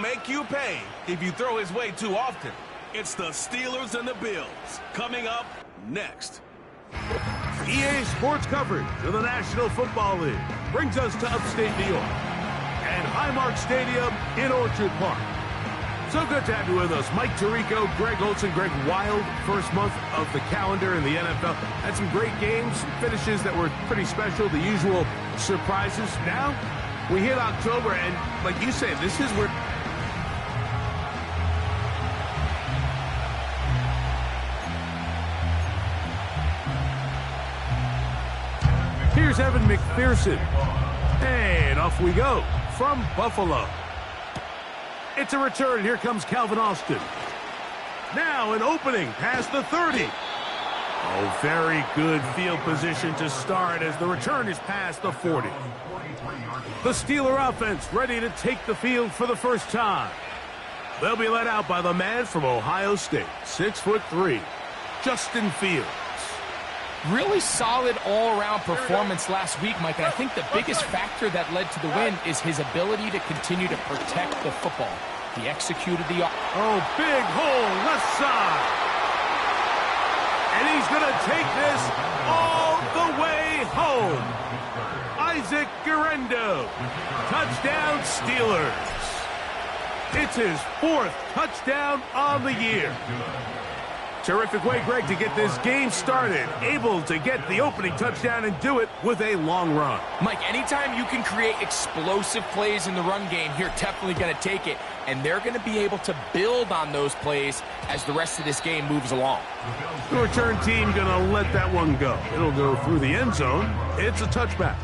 make you pay if you throw his way too often. It's the Steelers and the Bills coming up next. EA Sports coverage of the National Football League brings us to upstate New York and Highmark Stadium in Orchard Park. So good to have you with us. Mike Tirico, Greg Olson. Greg, wild first month of the calendar in the NFL. Had some great games, finishes that were pretty special, the usual surprises. Now, we hit October, and like you said, this is where... Here's Evan McPherson. And off we go from Buffalo. It's a return. Here comes Calvin Austin. Now an opening past the 30. Oh, very good field position to start as the return is past the 40. The Steeler offense ready to take the field for the first time. They'll be led out by the man from Ohio State, 6'3", Justin Fields. Really solid all-around performance last week, Mike. And I think the biggest factor that led to the win is his ability to continue to protect the football. He executed the... Oh, big hole, left side. And he's going to take this all the way home. Isaac Guerrero. Touchdown, Steelers. It's his 4th touchdown on the year. Terrific way, Greg, to get this game started. Able to get the opening touchdown and do it with a long run. Mike, anytime you can create explosive plays in the run game, you're definitely going to take it. And they're going to be able to build on those plays as the rest of this game moves along. The return team going to let that one go. It'll go through the end zone. It's a touchback.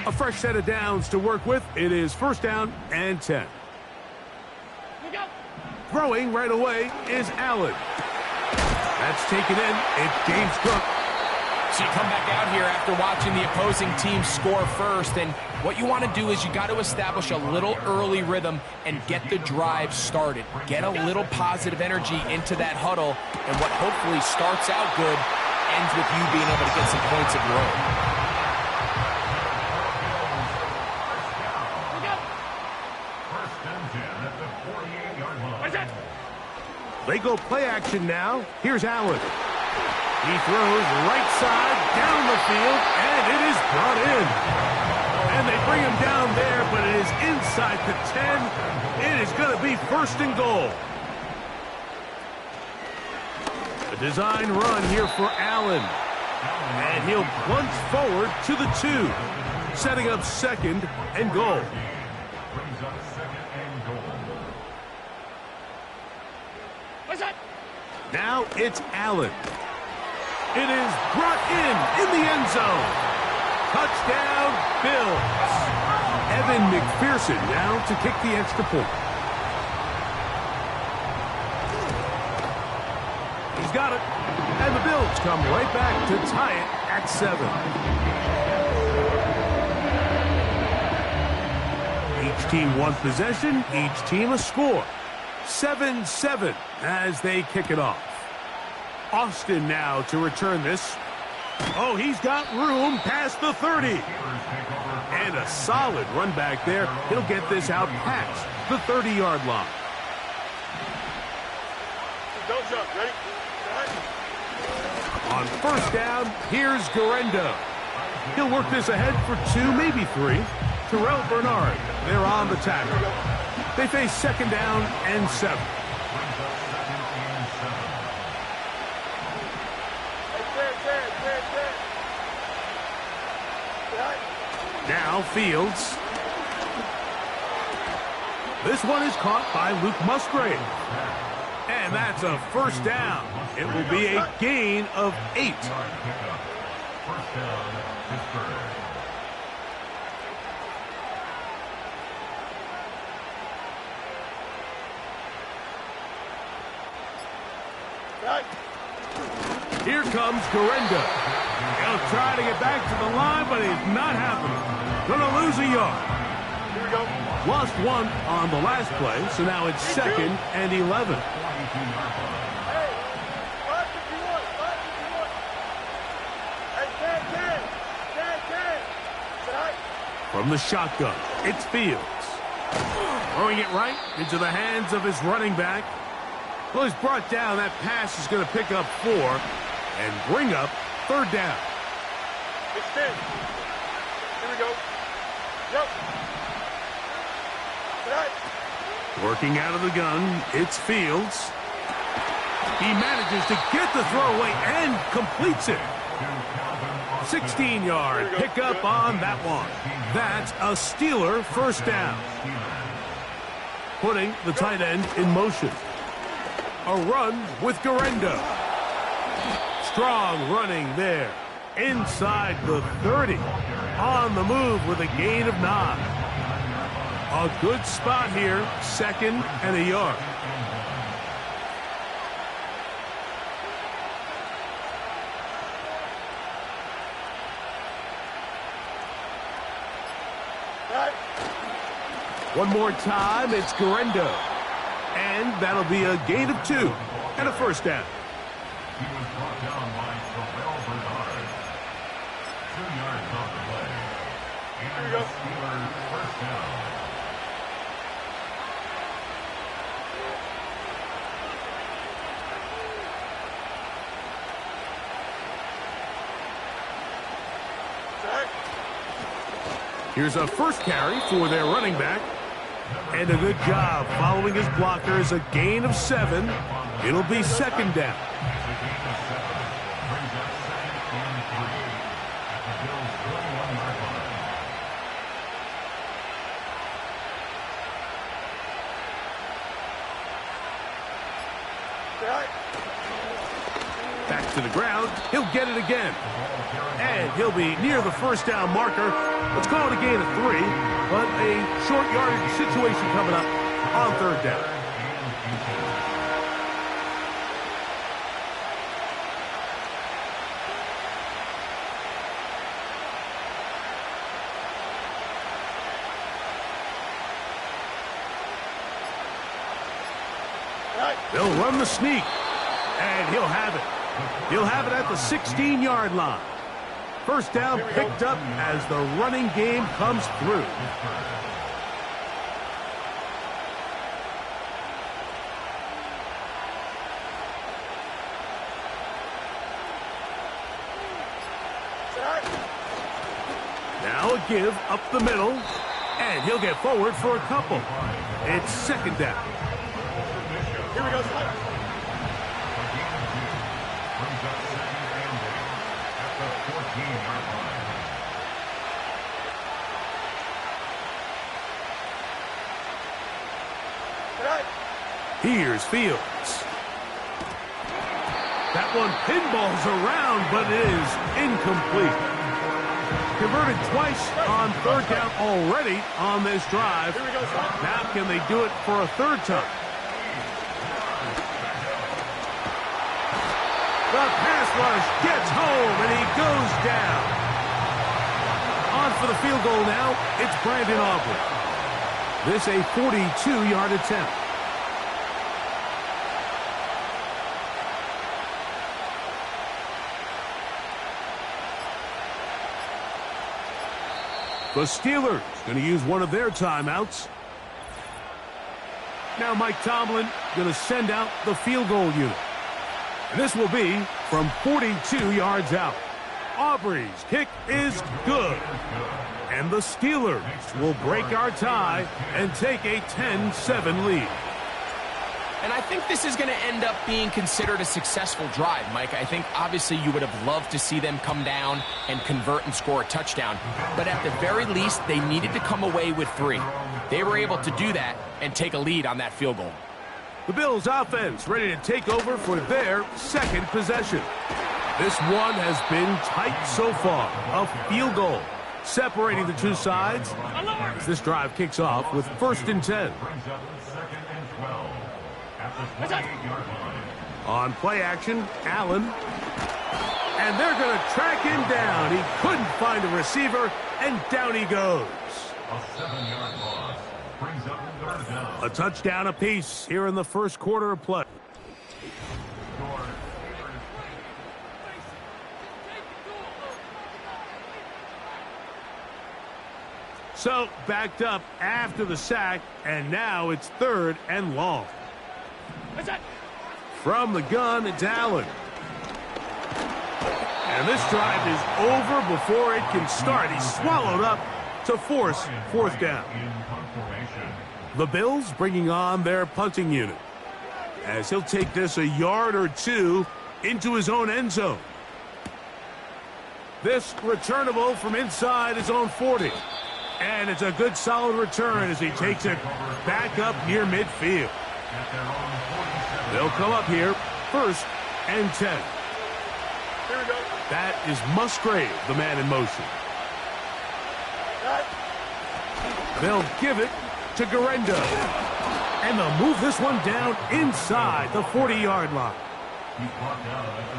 A fresh set of downs to work with. It is 1st down and 10. Throwing right away is Allen. That's taken in. It's James Cook. So you come back out here after watching the opposing team score first, and what you want to do is you got to establish a little early rhythm and get the drive started. Get a little positive energy into that huddle, and what hopefully starts out good ends with you being able to get some points of your own. They go play action now. Here's Allen. He throws right side down the field, and it is brought in. And they bring him down there, but it is inside the 10. It is going to be 1st and goal. A design run here for Allen. And he'll plunge forward to the 2, setting up 2nd and goal. Now it's Allen. It is brought in the end zone. Touchdown, Bills. Evan McPherson now to kick the extra point. He's got it. And the Bills come right back to tie it at 7. Each team one possession, each team a score. 7-7 as they kick it off. Austin now to return this. Oh, he's got room past the 30. And a solid run back there. He'll get this out past the 30-yard line. Don't jump, ready? On 1st down, here's Guerrero. He'll work this ahead for 2, maybe 3. Terrell Bernard, they're on the tackle. They face 2nd down and 7. Now Fields. This one is caught by Luke Musgrave. And that's a 1st down. It will be a gain of 8. Here comes Guerrero. He'll try to get back to the line, but it's not happening. Gonna lose a yard. Here we go. Lost 1 on the last play, so now it's 2nd and 11. Hey, 551, 551. Hey, 10. From the shotgun, it's Fields. throwing it right into the hands of his running back. Well, he's brought down. That pass is going to pick up 4 and bring up 3rd down. Extend. Here we go. Yep. Right. Working out of the gun, it's Fields. He manages to get the throw away and completes it. 16-yard pickup on that one. That's a Steeler 1st down. Putting the tight end in motion. A run with Garendo. Strong running there. Inside the 30. On the move with a gain of 9. A good spot here. 2nd and a yard. Right. One more time, it's Garendo. And that'll be a gain of 2 and a 1st down. He was brought down by Terrell Bernard. 2 yards off the play. And the Steelers 1st down. Here's a first carry for their running back. And a good job following his blockers. A gain of 7. It'll be 2nd down. Back to the ground. He'll get it again. And he'll be near the 1st down marker. Let's call it a gain of 3. But a short yardage situation coming up on 3rd down. They'll run the sneak. And he'll have it. He'll have it at the 16-yard line. 1st down picked up as the running game comes through. Now a give up the middle. And he'll get forward for a couple. It's 2nd down. Here we go. Here's Fields. That one pinballs around, but it is incomplete. Converted twice on 3rd down already on this drive. Now can they do it for a 3rd time? The pass rush gets home, and he goes down. On for the field goal now, it's Brandon Aubrey. This a 42-yard attempt. The Steelers going to use one of their timeouts. Now Mike Tomlin going to send out the field goal unit. And this will be from 42 yards out. Aubrey's kick is good. And the Steelers will break our tie and take a 10-7 lead. And I think this is going to end up being considered a successful drive, Mike. I think obviously you would have loved to see them come down and convert and score a touchdown. But at the very least, they needed to come away with 3. They were able to do that and take a lead on that field goal. The Bills offense ready to take over for their 2nd possession. This one has been tight so far. A field goal separating the two sides as this drive kicks off with 1st and 10. On play action, Allen. And they're going to track him down. He couldn't find a receiver, and down he goes. A 7-yard loss brings up 3rd down. A touchdown apiece here in the 1st quarter of play. So backed up after the sack, and now it's 3rd and long. From the gun, it's Allen. And this drive is over before it can start. He's swallowed up to force 4th down. The Bills bringing on their punting unit, as he'll take this a yard or 2 into his own end zone. This returnable from inside his own 40. And it's a good solid return as he takes it back up near midfield. They'll come up here, 1st and 10. Here we go. That is Musgrave, the man in motion. They'll give it to Garendo. And they'll move this one down inside the 40-yard line.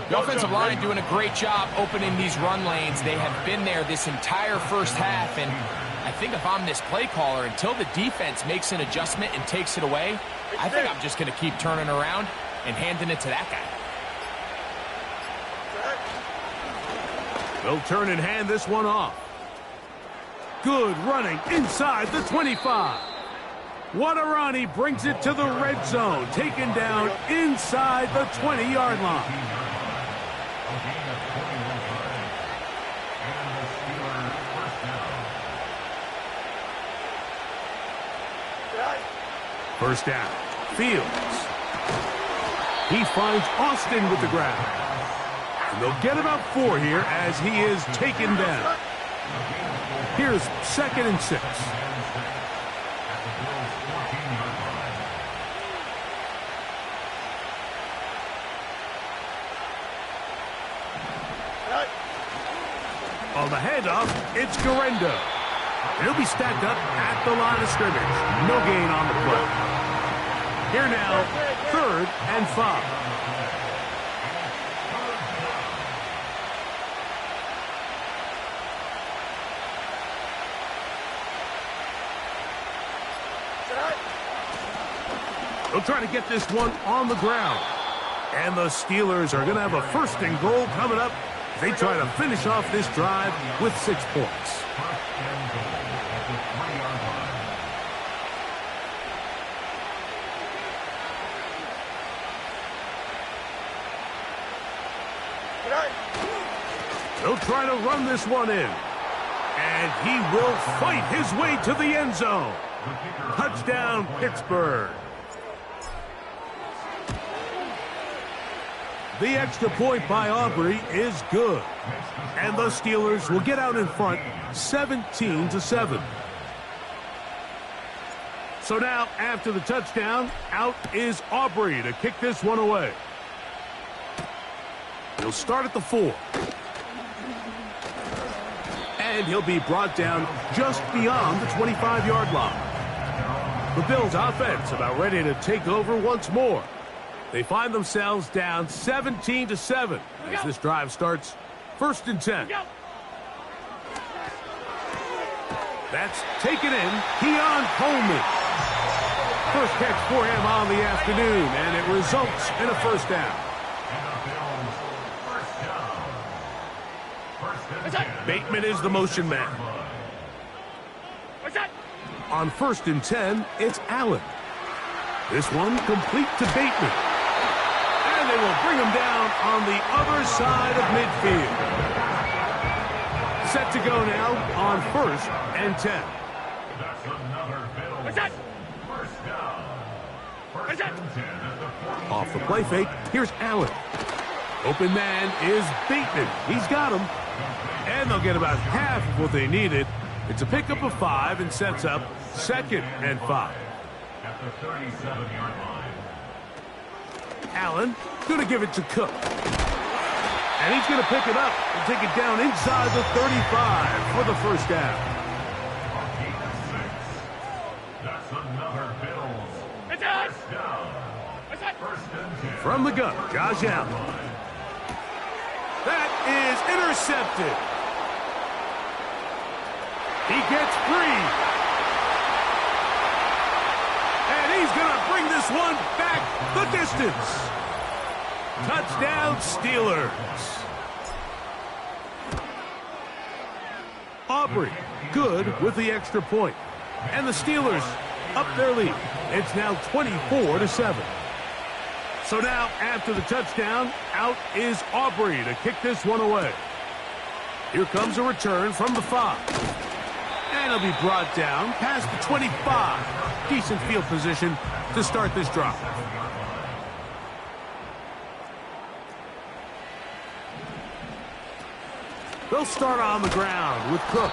The offensive line doing a great job opening these run lanes. They have been there this entire first half, and I think if I'm this play caller, until the defense makes an adjustment and takes it away, I think I'm just going to keep turning around and handing it to that guy. They'll turn and hand this one off. Good running inside the 25. What a run. He brings it to the red zone. Taken down inside the 20-yard line. First down. Fields. He finds Austin with the grab. And they'll get about 4 here as he is taken down. Here's 2nd and 6. On the handoff, it's Garendo. He'll be stacked up at the line of scrimmage. No gain on the play. Here now, 3rd and 5. They'll try to get this one on the ground. And the Steelers are going to have a 1st and goal coming up. They try to finish off this drive with 6 points. They'll try to run this one in. And he will fight his way to the end zone. Touchdown, Pittsburgh. The extra point by Aubrey is good. And the Steelers will get out in front 17-7. So now, after the touchdown, out is Aubrey to kick this one away. He'll start at the 4. And he'll be brought down just beyond the 25-yard line. The Bills offense about ready to take over once more. They find themselves down 17-7 as this drive starts 1st and 10. That's taken in. Keon Coleman. First catch for him on the afternoon, and it results in a 1st down. Bateman is the motion man. On 1st and 10, it's Allen. This one complete to Bateman. And they will bring him down on the other side of midfield. Set to go now on 1st and 10. That's another Bills. First down. Off the play fake, here's Allen. Open man is Bateman. He's got him. And they'll get about half of what they needed. It's a pickup of 5 and sets up 2nd and 5. At the 37-yard line. Allen going to give it to Cook. And he's going to pick it up and take it down inside the 35 for the 1st down. That's another Bills. First down. 1st and 10. From the gun, Josh Allen. That is intercepted. He gets free. And he's going to bring this one back the distance. Touchdown, Steelers. Aubrey good with the extra point. And the Steelers up their lead. It's now 24-7. So now, after the touchdown, out is Aubrey to kick this one away. Here comes a return from the 5. And it'll be brought down past the 25. Decent field position to start this drive. They'll start on the ground with Cook.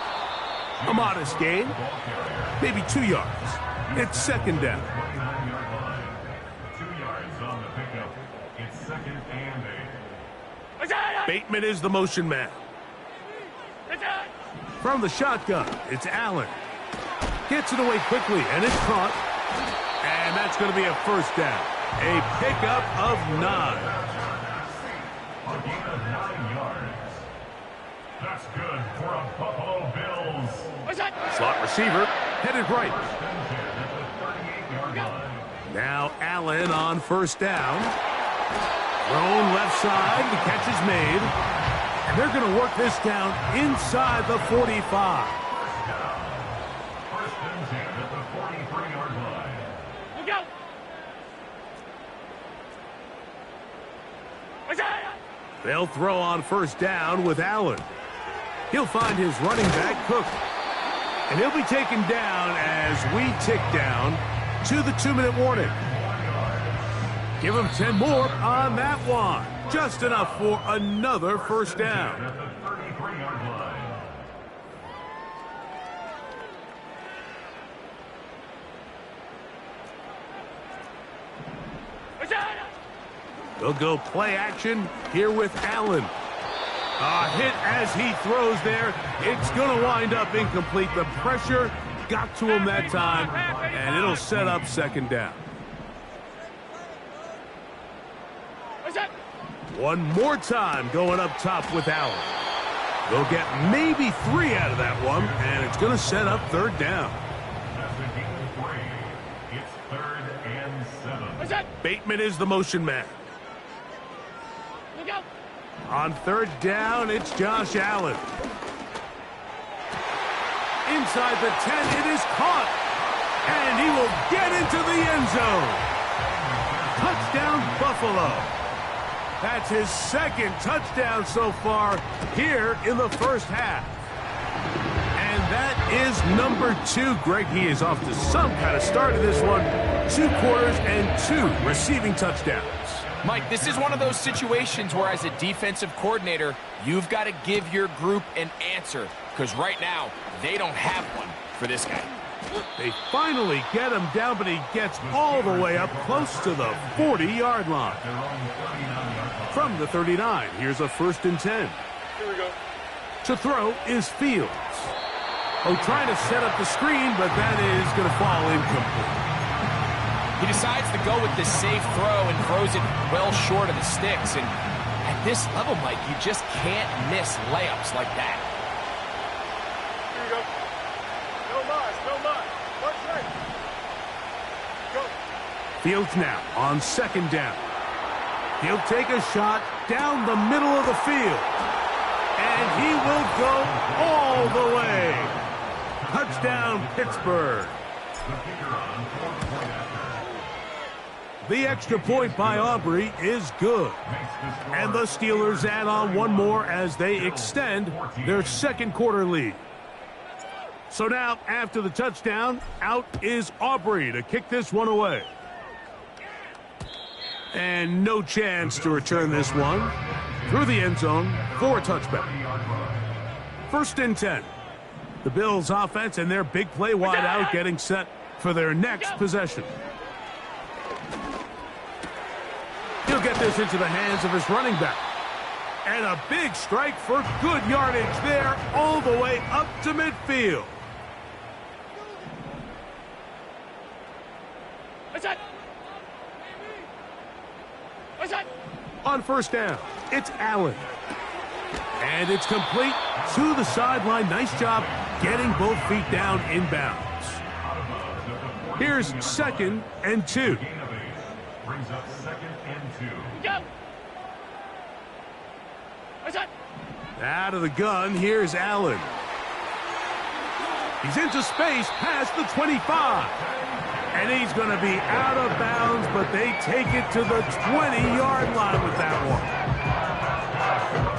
A modest gain, maybe 2 yards. It's second down. 2 yards on the pickup. It's second and 8. Bateman is the motion man. From the shotgun, it's Allen. Gets it away quickly, and it's caught. And that's going to be a first down. A pickup of 9. A gain of 9 yards. That's good for a Buffalo Bills. Slot receiver, headed right. First and 10 at the 38-yard line. Now Allen on first down. Thrown left side, the catch is made. And they're going to work this down inside the 45. First and 10 at the 43-yard line. Look out! They'll throw on first down with Allen. He'll find his running back, Cook. And he'll be taken down as we tick down to the 2-minute warning. Give him 10 more on that one. Just enough for another first down. At the 33-yard line. They'll go play action here with Allen. A hit as he throws there. It's going to wind up incomplete. The pressure got to him that time, and it'll set up second down. One more time going up top with Allen. They'll get maybe 3 out of that one, and it's going to set up third down. That's a gain of 3. It's third and 7. Bateman is the motion man. Look out! On third down, it's Josh Allen. Inside the 10, it is caught. And he will get into the end zone. Touchdown, Buffalo. That's his second touchdown so far here in the first half. And that is number 2. Greg, he is off to some kind of start in this one. 2 quarters and 2 receiving touchdowns. Mike, this is one of those situations where as a defensive coordinator, you've got to give your group an answer. Because right now, they don't have one for this guy. They finally get him down, but he gets all the way up close to the 40-yard line. From the 39, here's a first and 10. Here we go. To throw is Fields. Oh, trying to set up the screen, but that is going to fall incomplete. He decides to go with the safe throw and throws it well short of the sticks. And at this level, Mike, you just can't miss layups like that. Here we go. No mas, no mas. One straight. Go. Fields now on second down. He'll take a shot down the middle of the field. And he will go all the way. Touchdown, Pittsburgh. The extra point by Aubrey is good. And the Steelers add on one more as they extend their second quarter lead. So now, after the touchdown, out is Aubrey to kick this one away. And no chance to return this one through the end zone for a touchback. First and 10. The Bills offense and their big play wide out getting set for their next possession. He'll get this into the hands of his running back. And a big strike for good yardage there all the way up to midfield. On first down, it's Allen. And it's complete to the sideline. Nice job getting both feet down inbounds. Here's second and 2. Brings up second and 2. Go! Out of the gun, here's Allen. He's into space past the 25. And he's going to be out of bounds, but they take it to the 20-yard line with that one.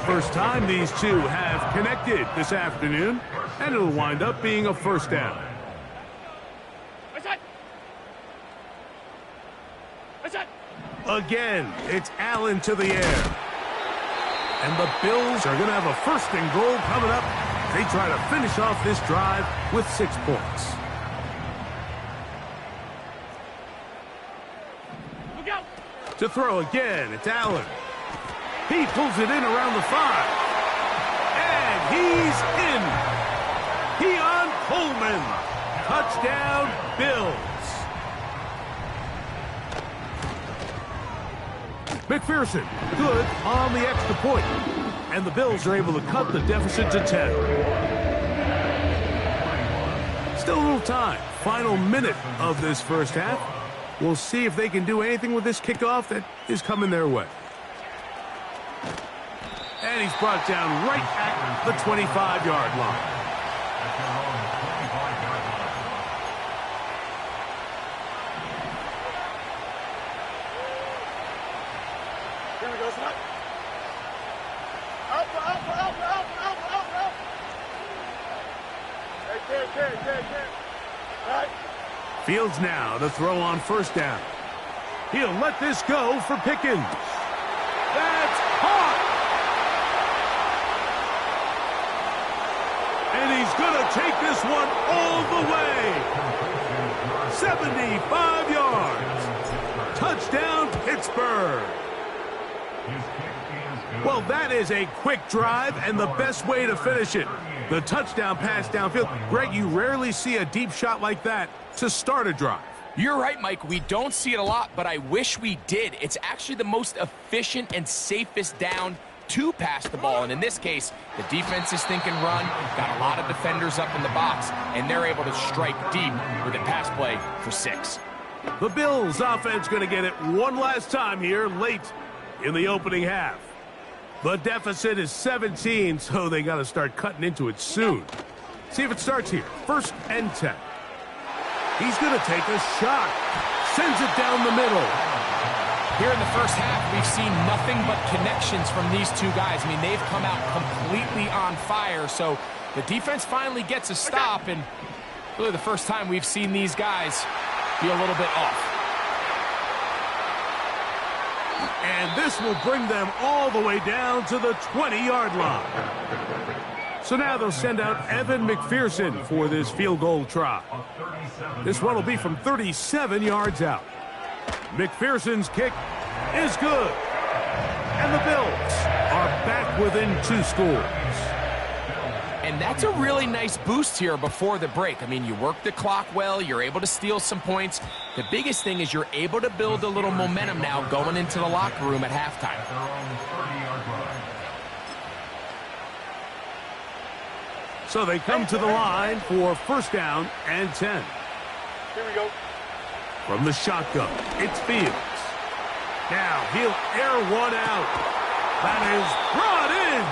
First time these two have connected this afternoon, and it'll wind up being a first down. Again, it's Allen to the air. And the Bills are going to have a first and goal coming up. They try to finish off this drive with 6 points. To throw again, it's Allen. He pulls it in around the 5. And he's in. Keon Coleman. Touchdown, Bills. McPherson, good on the extra point. And the Bills are able to cut the deficit to 10. Still a little time. Final minute of this first half. We'll see if they can do anything with this kickoff that is coming their way. And he's brought down right at the 25-yard line. Here we go, son. Out. Hey, Ken. All right. Fields now to throw on first down. He'll let this go for Pickens. That's caught! And he's going to take this one all the way. 75 yards. Touchdown, Pittsburgh. Well, that is a quick drive and the best way to finish it. The touchdown pass downfield. Greg, you rarely see a deep shot like that to start a drive. You're right, Mike. We don't see it a lot, but I wish we did. It's actually the most efficient and safest down to pass the ball. And in this case, the defense is thinking run, got a lot of defenders up in the box, and they're able to strike deep with a pass play for 6. The Bills offense going to get it one last time here late in the opening half. The deficit is 17, so they got to start cutting into it soon. See if it starts here. 1st and 10. He's going to take a shot. Sends it down the middle. Here in the first half, we've seen nothing but connections from these two guys. I mean, they've come out completely on fire, so the defense finally gets a stop, and really the first time we've seen these guys be a little bit off. And this will bring them all the way down to the 20-yard line. So now they'll send out Evan McPherson for this field goal try. This one will be from 37 yards out. McPherson's kick is good. And the Bills are back within 2 scores. And that's a really nice boost here before the break. I mean, you work the clock well, you're able to steal some points. The biggest thing is you're able to build a little momentum now going into the locker room at halftime. So they come to the line for 1st down and 10. Here we go. From the shotgun, it's Fields. Now he'll air one out. That is brought in.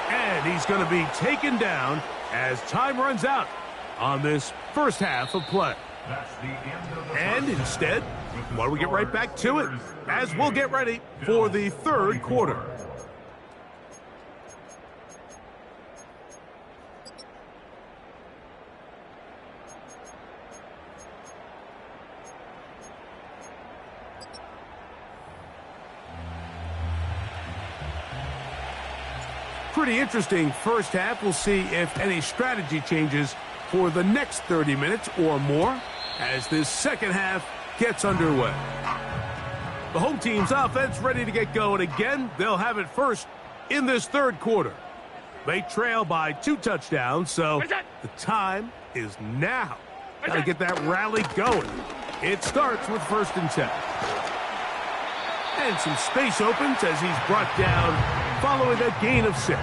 And he's going to be taken down as time runs out on this first half of play. And instead, why don't we get right back to it as we'll get ready for the 3rd quarter. Pretty interesting first half. We'll see if any strategy changes for the next 30 minutes or more as this second half gets underway. The home team's offense ready to get going again. They'll have it first in this 3rd quarter. They trail by 2 touchdowns, so the time is now. Got to get that rally going. It starts with 1st and 10. And some space opens as he's brought down following a gain of 6.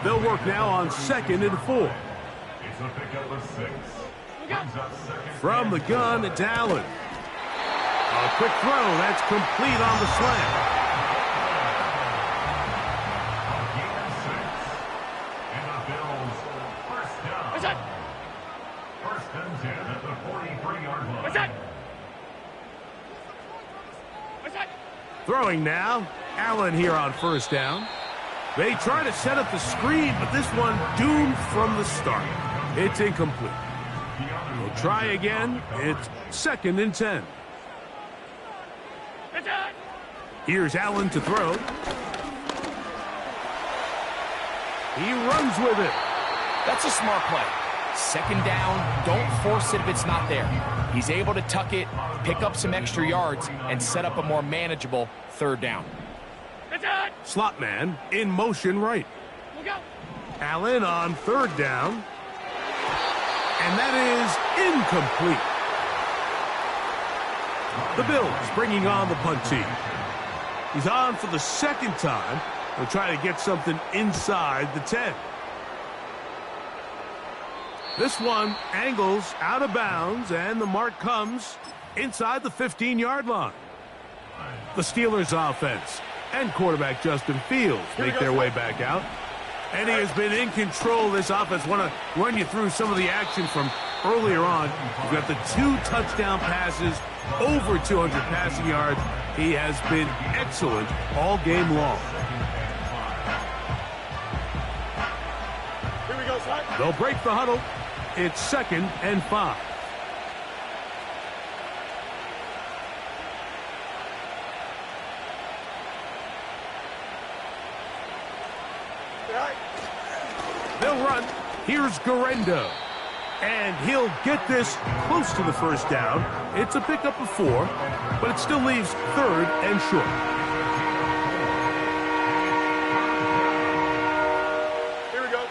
They'll work now on 2nd and 4. It's a pickup of 6. From the gun, it's Allen. A quick throw, that's complete on the slant. And the Bills first down. Throwing now. Allen here on first down. They try to set up the screen, but this one doomed from the start. It's incomplete. They'll try again. It's 2nd and 10. Here's Allen to throw. He runs with it. That's a smart play. 2nd down, don't force it if it's not there. He's able to tuck it, pick up some extra yards, and set up a more manageable 3rd down. Slot man in motion right. Allen on 3rd down. And that is incomplete. The Bills bringing on the punt team. He's on for the 2nd time. They'll try to get something inside the 10. This one angles out of bounds, and the mark comes inside the 15-yard line. The Steelers offense and quarterback Justin Fields make their way back out. And he has been in control of this offense. Want to run you through some of the action from earlier on. You've got the 2 touchdown passes, over 200 passing yards. He has been excellent all game long. Here we go, son. They'll break the huddle. It's 2nd and 5. They'll run. Here's Garendo. And he'll get this close to the 1st down. It's a pickup of 4, but it still leaves 3rd and short. Here we go.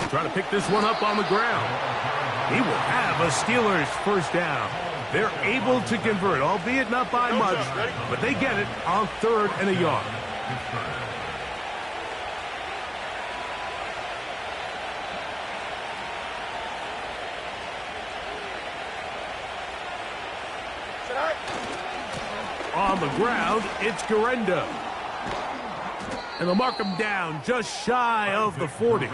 Trying to pick this one up on the ground. He will have a Steelers 1st down. They're able to convert, albeit not by much, but they get it on 3rd and a yard. On the ground, it's Garendo. And they'll mark him down just shy of the 40.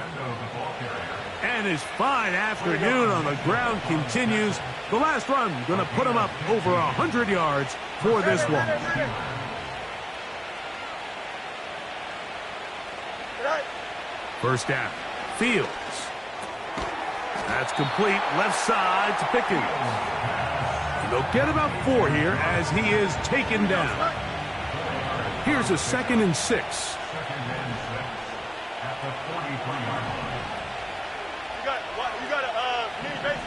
And his fine afternoon on the ground continues. The last run going to put him up over 100 yards for this one. First down. Fields. That's complete. Left side to Pickens. And they'll get about 4 here as he is taken down. Here's a 2nd and 6. You got a mini base.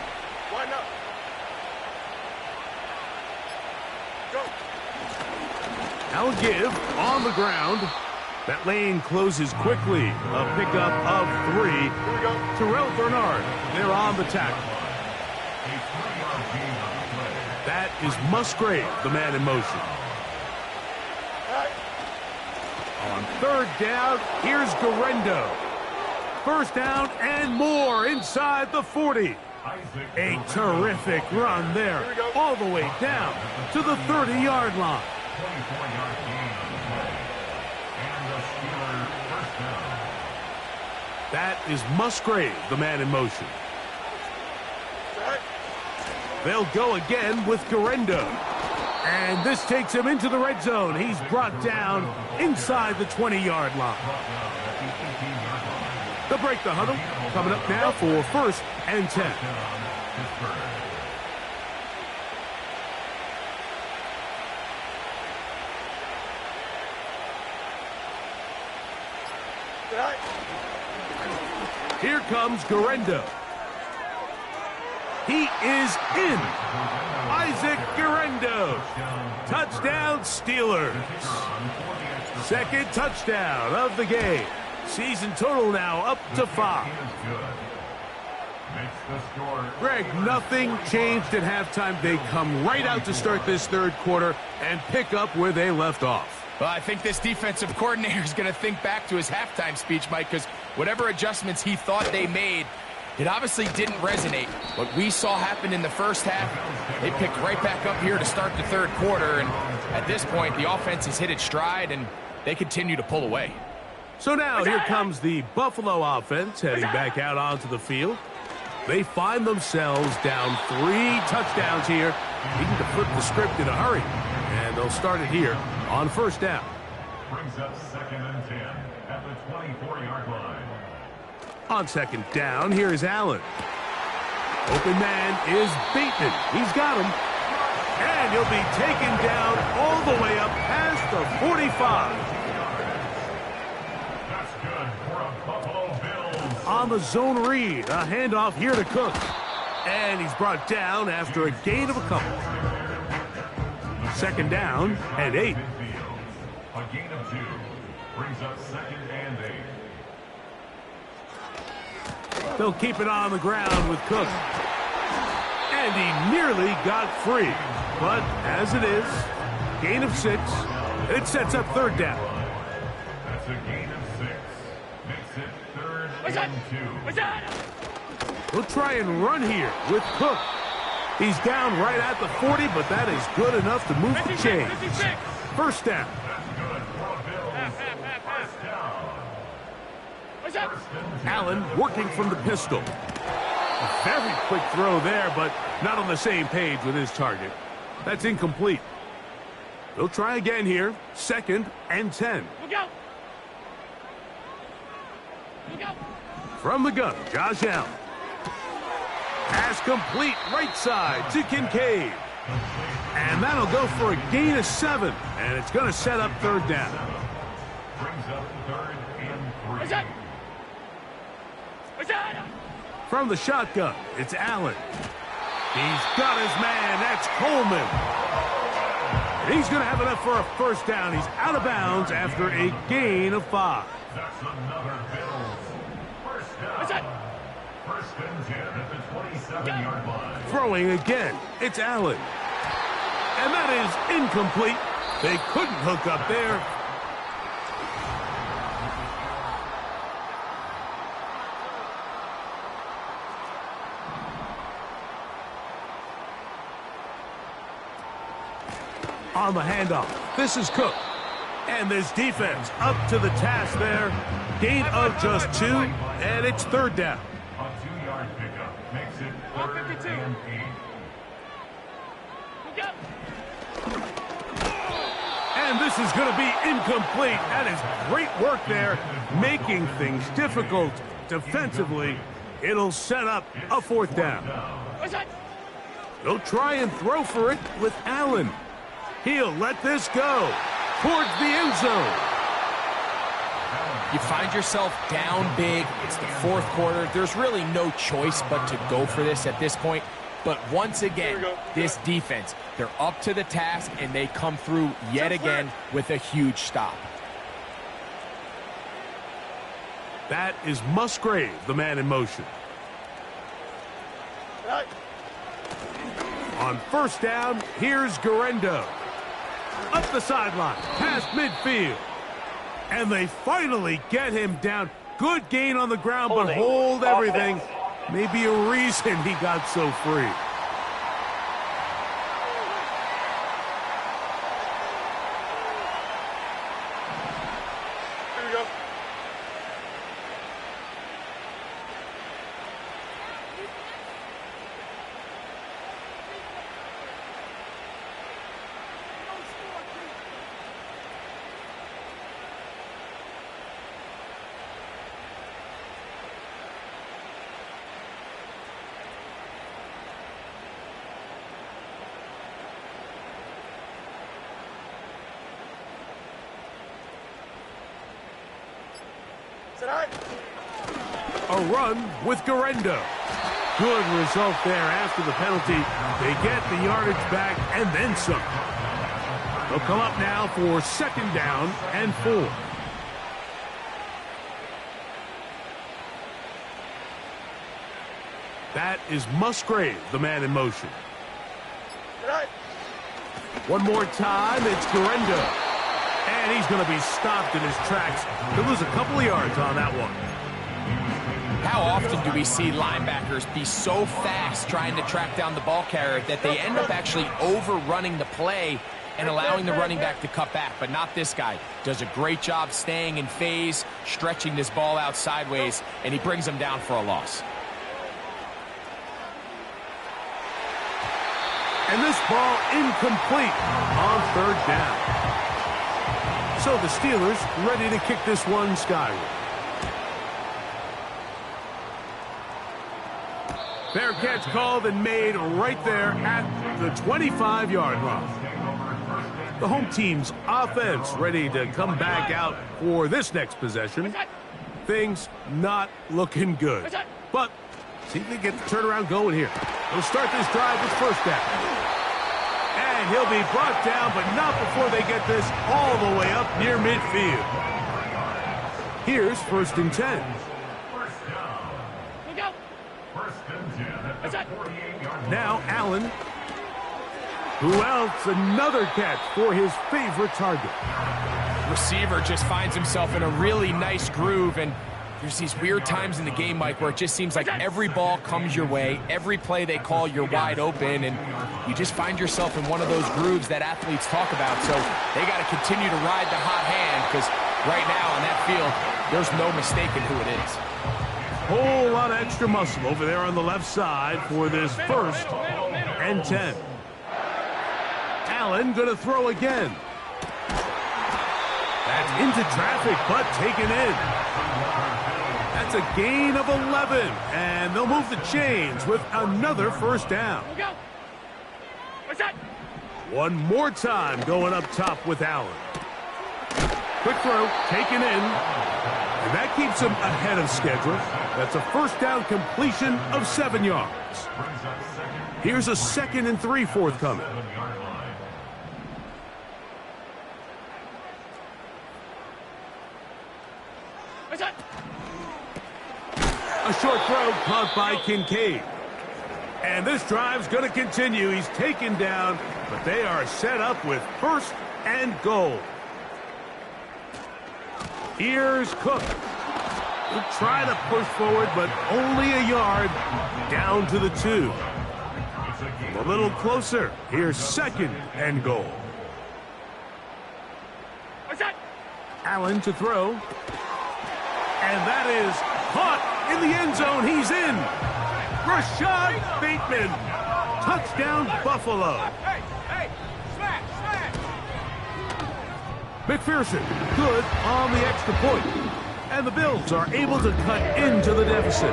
Why not? Go. Now a give on the ground. That lane closes quickly. A pickup of 3. Here we go. Terrell Bernard, they're on the tackle. That is Musgrave, the man in motion. On 3rd down, here's Garendo. 1st down and more inside the 40. A terrific run there, all the way down to the 30-yard line. That is Musgrave, the man in motion. They'll go again with Garendo. And this takes him into the red zone. He's brought down inside the 20-yard line. They'll break the huddle. Coming up now for 1st and 10. Here comes Garendo. He is in. Isaac Garendo. Touchdown, Steelers. 2nd touchdown of the game. Season total now up to 5. Greg, nothing changed at halftime. They come right out to start this 3rd quarter and pick up where they left off. Well, I think this defensive coordinator is going to think back to his halftime speech, Mike, because whatever adjustments he thought they made, It obviously didn't resonate. What we saw happen in the first half, they picked right back up here to start the third quarter, and at this point, the offense has hit its stride, and they continue to pull away. So now here comes the Buffalo offense heading back out onto the field. They find themselves down 3 touchdowns here, needing to flip the script in a hurry, and they'll start it here on first down. Brings up 2nd and 10 at the 24-yard line. On second down, here is Allen. Open man is Bateman. He's got him. And he'll be taken down all the way up past the 45. That's good for a Buffalo Bills. On the zone read, a handoff here to Cook. And he's brought down after a gain of a couple. Second down and 8. A gain of 2 brings up 2nd and 8. They'll keep it on the ground with Cook. And he nearly got free. But as it is, gain of 6. It sets up third down. That's a gain of 6. Makes it 3rd and 2. We'll try and run here with Cook. He's down right at the 40, but that is good enough to move the chains. First down. Allen working from the pistol. A very quick throw there, but not on the same page with his target. That's incomplete. They'll try again here. 2nd and 10. From the gun, Josh Allen. Pass complete right side to Kincaid. And that'll go for a gain of 7. And it's going to set up third down. Brings up 3rd and 3. From the shotgun, it's Allen. He's got his man. That's Coleman. He's going to have enough for a first down. He's out of bounds after a gain of 5. That's another Bills. First down. 1st and 10 at the 27-yard line. Throwing again, it's Allen. And that is incomplete. They couldn't hook up there. On the handoff, this is Cook. And this defense up to the task there. Gain of just 2, and it's third down. A 2-yard pickup makes it 3rd and 8. And this is going to be incomplete. That is great work there, making things difficult defensively. It'll set up a fourth down. They'll try and throw for it with Allen. He'll let this go towards the end zone. You find yourself down big. It's the fourth quarter. There's really no choice but to go for this at this point. But once again, this defense, they're up to the task, and they come through yet again with a huge stop. That is Musgrave, the man in motion. On first down, here's Garendo. Up the sideline, past midfield. And they finally get him down. Good gain on the ground, but hold everything. Maybe a reason he got so free. Here we go. A run with Garendo. Good result there after the penalty. They get the yardage back and then some. They'll come up now for second down and 4. That is Musgrave, the man in motion. One more time, it's Garendo. And he's going to be stopped in his tracks. He'll lose a couple of yards on that one. How often do we see linebackers be so fast trying to track down the ball carrier that they end up actually overrunning the play and allowing the running back to cut back? But not this guy. Does a great job staying in phase, stretching this ball out sideways, and he brings him down for a loss. And this ball incomplete on 3rd down. So the Steelers ready to kick this one skyward. Fair catch called and made right there at the 25-yard line. The home team's offense ready to come back out for this next possession. Things not looking good. But see if they get the turnaround going here. They'll start this drive with 1st down. And he'll be brought down, but not before they get this all the way up near midfield. Here's 1st and 10. Now Allen. Who else? Another catch for his favorite target. Receiver just finds himself in a really nice groove, and there's these weird times in the game, Mike, where it just seems like every ball comes your way, every play they call, you're wide open, and you just find yourself in one of those grooves that athletes talk about. So they got to continue to ride the hot hand, because right now on that field, there's no mistaking who it is. Whole lot of extra muscle over there on the left side for this 1st and 10. Allen going to throw again. That's into traffic, but taken in. That's a gain of 11, and they'll move the chains with another 1st down. One more time going up top with Allen. Quick throw, taken in, and that keeps him ahead of schedule. That's a 1st down completion of 7 yards. Here's a 2nd and 3 forthcoming. A short throw caught by Kincaid. And this drive's going to continue. He's taken down, but they are set up with 1st and goal. Here's Cook. He'll try to push forward, but only a yard down to the 2. A little closer. Here's 2nd and goal. Allen to throw. And that is caught in the end zone. He's in. Rashad Bateman. Touchdown, Buffalo. McPherson good on the extra point. And the Bills are able to cut into the deficit.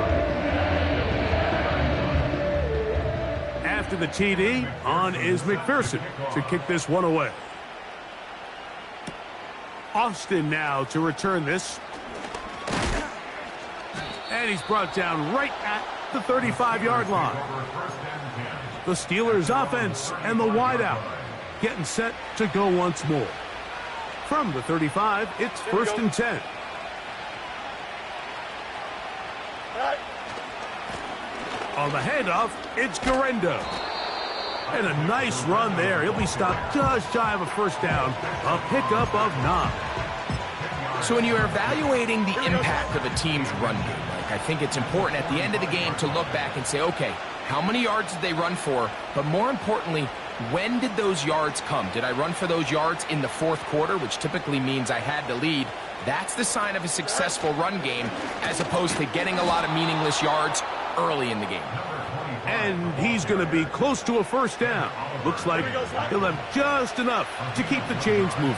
After the TD, on is McPherson to kick this one away. Austin now to return this. And he's brought down right at the 35-yard line. The Steelers offense and the wideout getting set to go once more. From the 35, it's 1st and 10. On the handoff, it's Garendo. And a nice run there. He'll be stopped just shy of a 1st down. A pickup of 9. So when you're evaluating the impact of a team's run game, I think it's important at the end of the game to look back and say, okay, how many yards did they run for? But more importantly, when did those yards come? Did I run for those yards in the 4th quarter, which typically means I had to lead? That's the sign of a successful run game, as opposed to getting a lot of meaningless yards early in the game. And he's going to be close to a 1st down. Looks like he'll have just enough to keep the chains moving.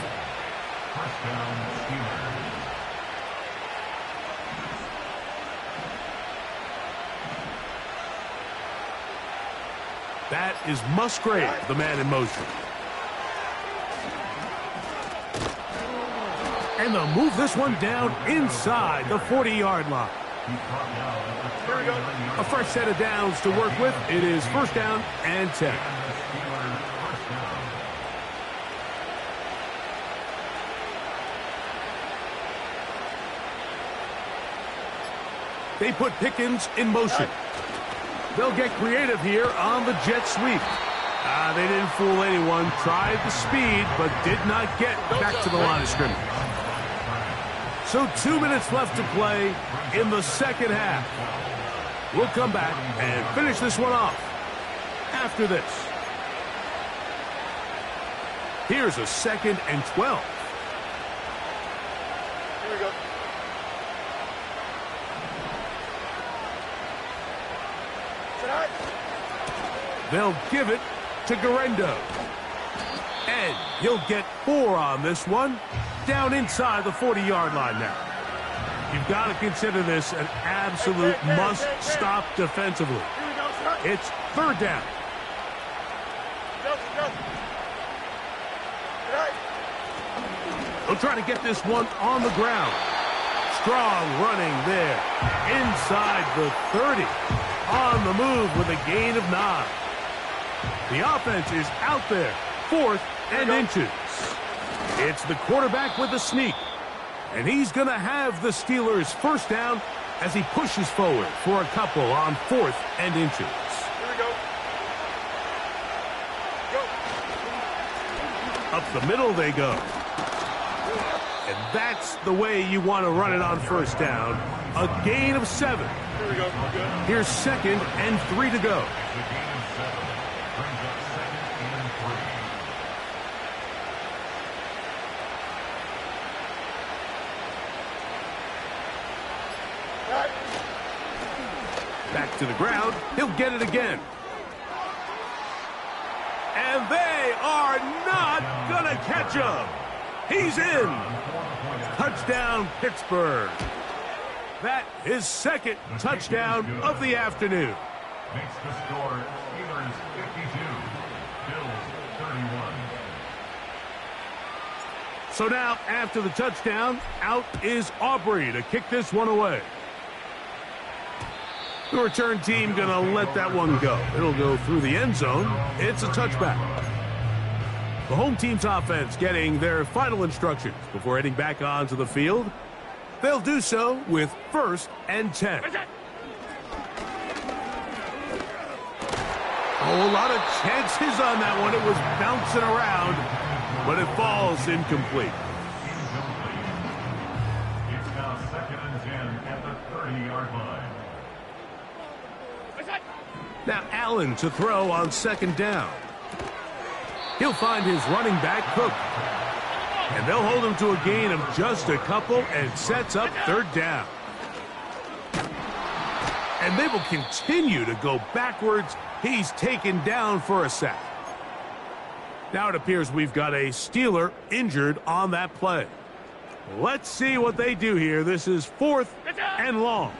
That is Musgrave, the man in motion. And they'll move this one down inside the 40-yard line. A fresh set of downs to work with. It is 1st down and 10. They put Pickens in motion. They'll get creative here on the jet sweep. They didn't fool anyone. Tried the speed, but did not get back to the line of scrimmage. So 2 minutes left to play in the second half. We'll come back and finish this one off after this. Here's a 2nd and 12. Here we go. Tonight. They'll give it to Garendo. And he'll get 4 on this one. Down inside the 40-yard line now. You've got to consider this an absolute must-stop defensively. Here we go, tonight. It's 3rd down. Go. Tonight. They'll try to get this one on the ground. Strong running there. Inside the 30. On the move with a gain of 9. The offense is out there. 4th and inches. It's the quarterback with the sneak. And he's going to have the Steelers' 1st down as he pushes forward for a couple on 4th and inches. Here we go. Go. Up the middle they go. And that's the way you want to run it on 1st down. A gain of 7. Here we go. Good. Here's 2nd and 3 to go. The gain of 7 brings up 2nd and 3. Tonight. Back to the ground. He'll get it again. And they are not going to catch him. He's in. Touchdown, Pittsburgh. That is 2nd touchdown of the afternoon. Makes the score Steelers 52, Bills 31. So now, after the touchdown, out is Aubrey to kick this one away. The return team going to let that one go. It'll go through the end zone. It's a touchback. The home team's offense getting their final instructions before heading back onto the field. They'll do so with 1st and 10. Oh, a lot of chances on that one. It was bouncing around, but it falls incomplete. It's now 2nd and 10 at the 30-yard line. Now Allen to throw on 2nd down. He'll find his running back, Cook. And they'll hold him to a gain of just a couple and sets up 3rd down. And they will continue to go backwards. He's taken down for a sack. Now it appears we've got a Steeler injured on that play. Let's see what they do here. This is 4th and long.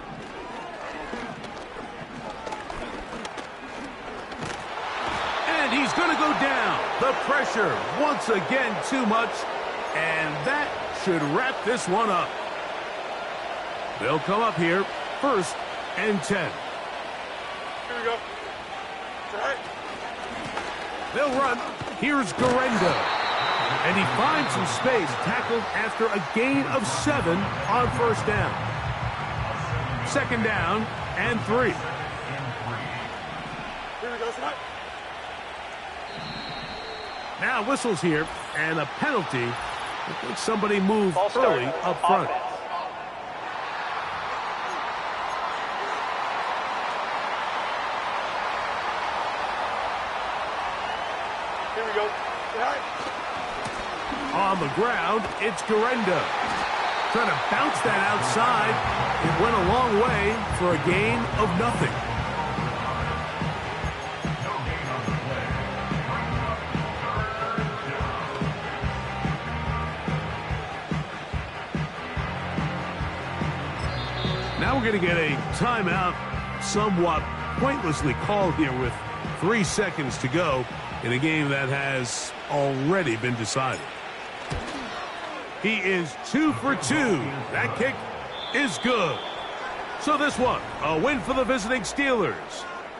And he's going to go down. The pressure once again too much. And that should wrap this one up. They'll come up here 1st and 10. Here we go. Tonight. They'll run. Here's Garendo. And he finds some space, tackled after a gain of 7 on 1st down. 2nd down and 3. Here we go. Tonight. Now whistles here and a penalty. I think somebody moved early up front. Here we go. Tonight. On the ground, it's Garendo. Trying to bounce that outside. It went a long way for a gain of nothing. No gain on the play. Now we're going to get a timeout, somewhat pointlessly called here with 3 seconds to go in a game that has already been decided. He is 2 for 2. That kick is good. So this one, a win for the visiting Steelers.